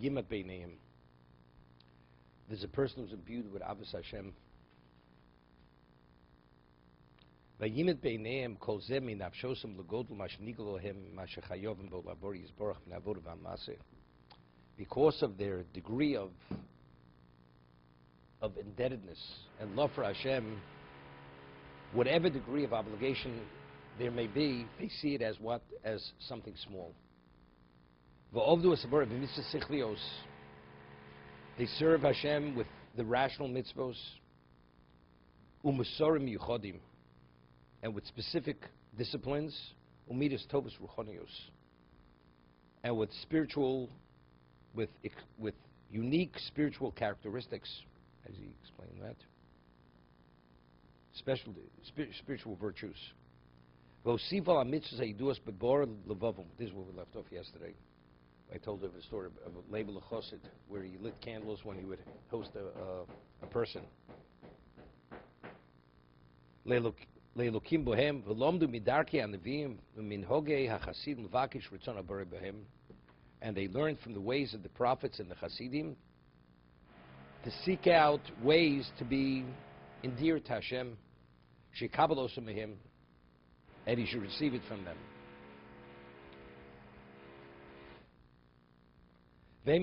Yimat Beineim. There's a person who's imbued with Avos Hashem. Vayimat Beineim kol zeh min nafshosam legodol ma sheniglo hem ma shechayovim bo labor yisborach min avodah v'amaseh. Because of their degree of indebtedness and love for Hashem, whatever degree of obligation there may be, they see it as what? As something small. They serve Hashem with the rational mitzvos, umasorim yuchodim, and with specific disciplines, umidas tovus ruchonios, and with spiritual, with unique spiritual characteristics, as he explained that, special spiritual virtues. This is where we left off yesterday. I told of a story of a label of chosid, where he lit candles when he would host a person. And they learned from the ways of the prophets and the Hasidim to seek out ways to be endeared to Hashem, and he should receive it from them. He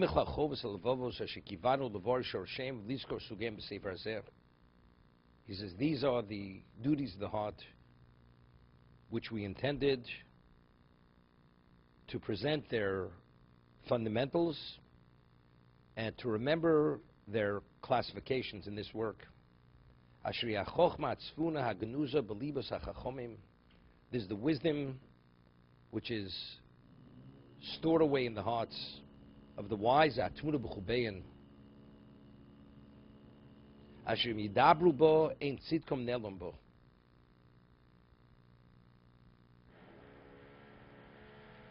says, these are the duties of the heart which we intended to present their fundamentals and to remember their classifications in this work. This is the wisdom which is stored away in the hearts of the wise,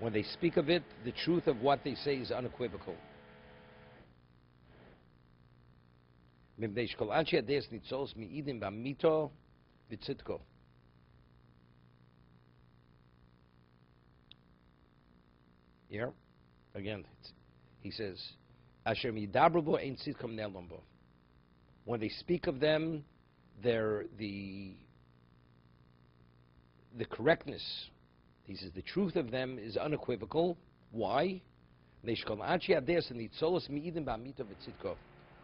when they speak of it, the truth of what they say is unequivocal. Here, again, he says, when they speak of them, the correctness, he says, the truth of them is unequivocal. Why?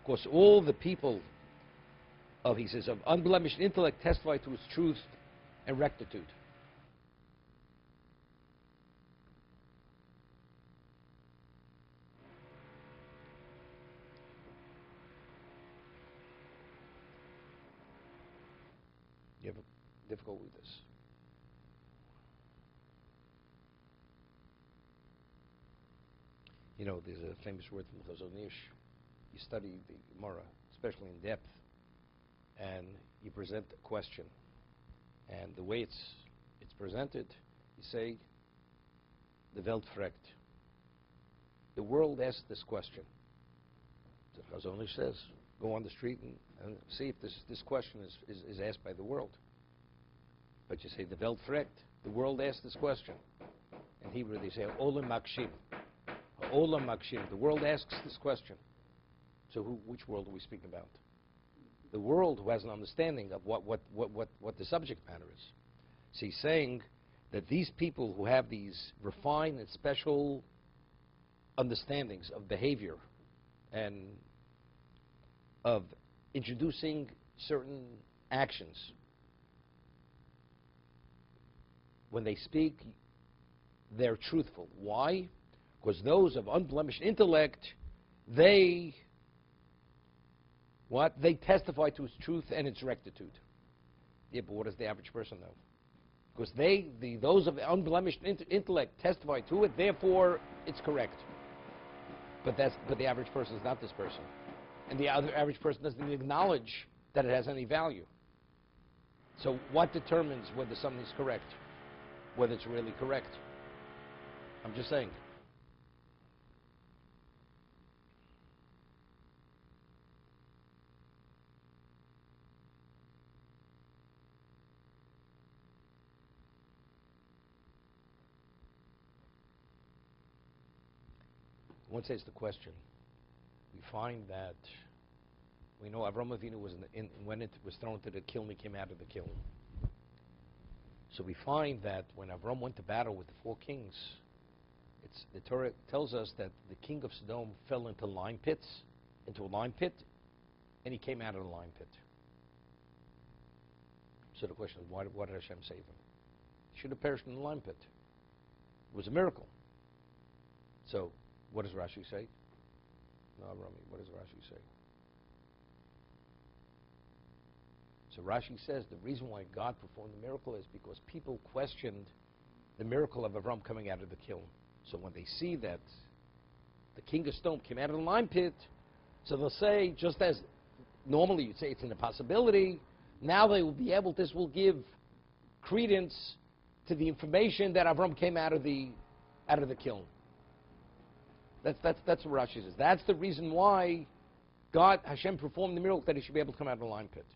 Because all the people of, he says, of unblemished intellect testify to its truth and rectitude. You have a difficulty with this? You know, there's a famous word from Chazon Ish. You study the Gemara, especially in depth, and you present a question. And the way it's presented, you say, the Welt fragt. The world asked this question. The Chazon Ish says, go on the street and see if this question is asked by the world. But you say, the Welt fragt. The world asked this question. In Hebrew, they say, Olam Makshim. Olam Makshim. The world asks this question. So which world are we speaking about? The world who has an understanding of what the subject matter is. So he's saying that these people who have these refined and special understandings of behavior and of introducing certain actions, when they speak, they're truthful. Why? Because those of unblemished intellect, they testify to its truth and its rectitude. Yeah, but what does the average person know? Because those of unblemished intellect testify to it, therefore it's correct. But the average person is not this person. And the other average person doesn't even acknowledge that it has any value. So what determines whether something is correct? Whether it's really correct? I'm just saying. Once asked the question, we find that we know Avram Avinu was when it was thrown to the kiln, he came out of the kiln. So we find that when Avram went to battle with the 4 kings, the Torah tells us that the king of Sodom fell into a lime pit, and he came out of the lime pit. So the question is, why did Hashem save him? He should have perished in the lime pit. It was a miracle. So, what does Rashi say? No, Rami, what does Rashi say? So Rashi says the reason why God performed the miracle is because people questioned the miracle of Avram coming out of the kiln. So when they see that the king of Sodom came out of the lime pit, so they'll say, just as normally you'd say it's an impossibility, now they will be able, this will give credence to the information that Avram came out of the kiln. That's what Rashi says. That's the reason why Hashem performed the miracle, that he should be able to come out of the lime pit.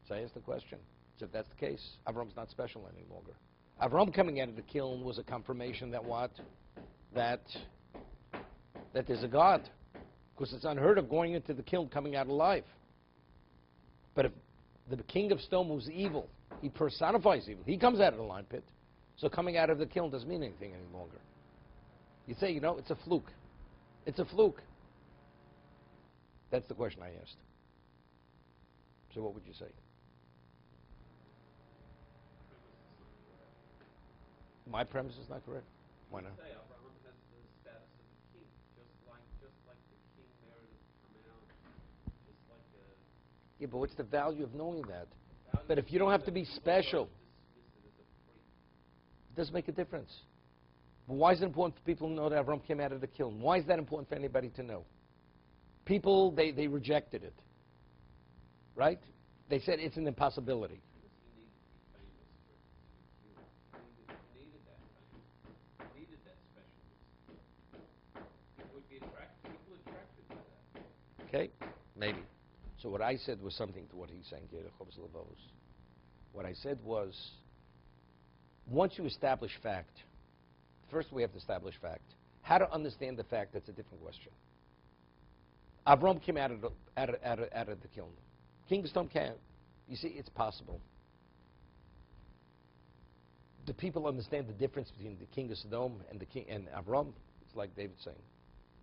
So I asked the question. So if that's the case, Avram's not special any longer. Avram coming out of the kiln was a confirmation that what? That there's a God. Because it's unheard of going into the kiln coming out alive. But if the king of Sodom was evil, he personifies evil. He comes out of the lime pit. So coming out of the kiln doesn't mean anything any longer. You say, it's a fluke. It's a fluke. That's the question I asked. So what would you say? My premise is not correct. Why not? Say Abraham has the status of a king, just like the king merited to come out, just like Yeah, but what's the value of knowing that? But if you don't have to be special, it doesn't make a difference. But why is it important for people to know that Avram came out of the kiln? Why is that important for anybody to know? People, they rejected it. Right? They said it's an impossibility. Okay, maybe. So what I said was something to what he's saying here, Chovos HaLevavos. What I said was, once you establish fact, first we have to establish fact. How to understand the fact, that's a different question. Avram came out of the kiln. King of Sodom can't. You see, it's possible. Do people understand the difference between the king of Sodom and Avram? It's like David saying,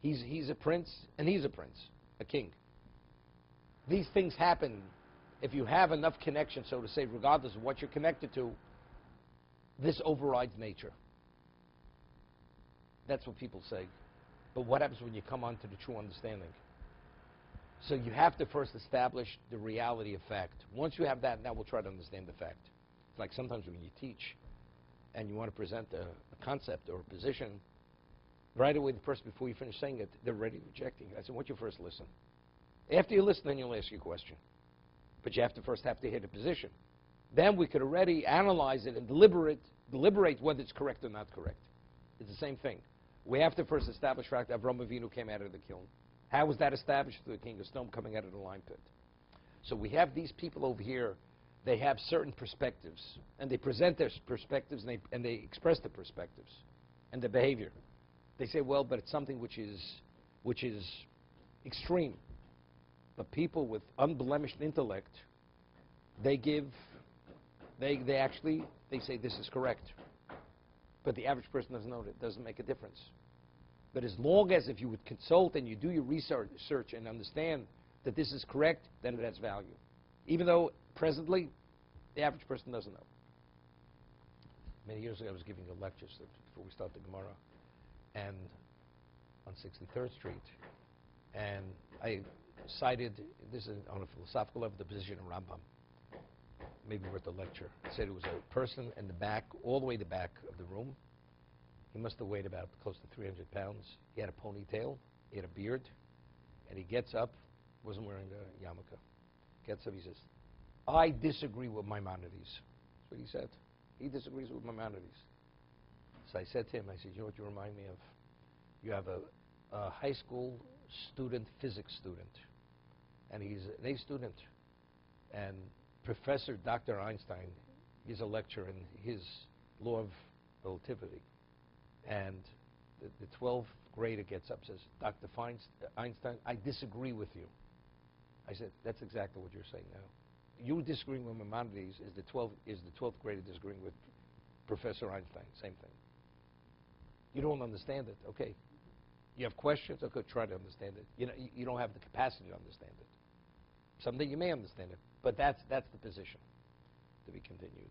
he's a prince and he's a prince. A king. These things happen if you have enough connection, so to say, regardless of what you're connected to. This overrides nature. That's what people say. But what happens when you come on to the true understanding? So you have to first establish the reality of fact. Once you have that, now we'll try to understand the fact. It's like sometimes when you teach and you want to present a concept or a position, right away the person, before you finish saying it, they're already rejecting it. I said, why don't you first listen? After you listen, then you'll ask your question. But you have to hear the position. Then we could already analyze it and deliberate whether it's correct or not correct. It's the same thing. We have to first establish fact that Avram Avinu came out of the kiln. How was that established? Through the king of Sodom coming out of the lime pit. So we have these people over here. They have certain perspectives, and they present their perspectives, and they express the perspectives and the behavior. They say, well, but it's something which is extreme. But people with unblemished intellect, they say this is correct. But the average person doesn't know it. It doesn't make a difference. But as long as if you would consult and you do your research and understand that this is correct, then it has value. Even though presently, the average person doesn't know. Many years ago, I was giving a lecture before we started the Gemara, and on 63rd Street, and I cited, this is on a philosophical level, the position of Rambam. Maybe worth a lecture. I said it was a person in the back, all the way to the back of the room. He must have weighed about close to 300 pounds. He had a ponytail, he had a beard, and he gets up, wasn't wearing a yarmulke. Gets up, he says, I disagree with Maimonides. That's what he said. He disagrees with Maimonides. So I said to him, I said, you know what you remind me of? You have a high school student, physics student, and he's an A student, and Professor Dr. Einstein gives a lecture in his law of relativity, and the 12 grader gets up and says, Dr. Einstein, I disagree with you. I said, that's exactly what you're saying now. You disagreeing with Maimonides is the 12th grader disagreeing with Professor Einstein. Same thing. You don't understand it. Okay. You have questions? Okay, try to understand it. You don't have the capacity to understand it. Someday you may understand it, but that's the position to be continued.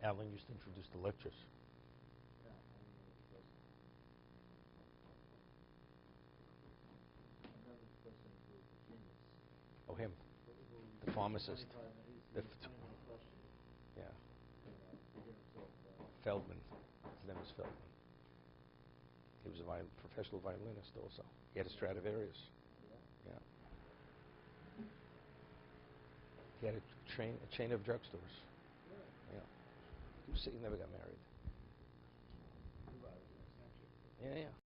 Alan used to introduce the lectures. Oh, him. The pharmacist. Yeah. Feldman. His name was Feldman. He was a professional violinist also. He had a Stradivarius. Yeah. He had a chain of drugstores. Yeah. He never got married. Yeah, yeah.